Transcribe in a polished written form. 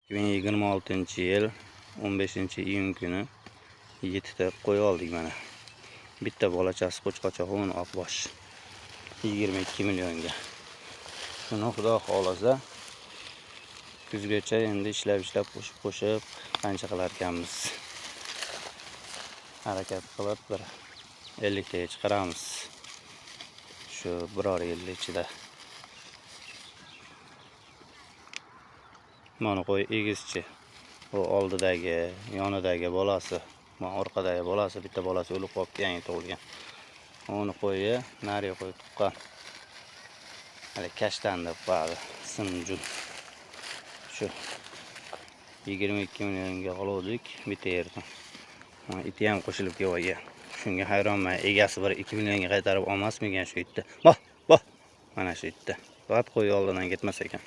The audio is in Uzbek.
2026-yil 15-iyun kuni 7 ta qo'y oldik mana. Bitta bolachasi qo'chqochog'on oqbosh 22 millionga. Shuni xudo xolasa kuzgacha endi ishlab qo'shib qancha qilar ekanmiz. Harakat qilib bir 50 taga chiqaramiz. Shu biror yil ichida. Mana qo'y egizchi. Bu oldidagi, yonidagi bolasi, mana orqadagi bolasi, bitta bolasi o'lib qolibdi, yangi tug'ilgan. Uni qo'yi nari qo'y tuqqan. Hali kashtan deb qo'yadi, simjun. Shu 22 millionga oldik bitta yerdan. Mana iti ham qo'shilib kelgan. Shunga hayronman, egasi bir 2 millionga qaytarib olmasmikan shu itni. Boh. Mana shu itni. Faqat qo'y oldidan ketmas ekan.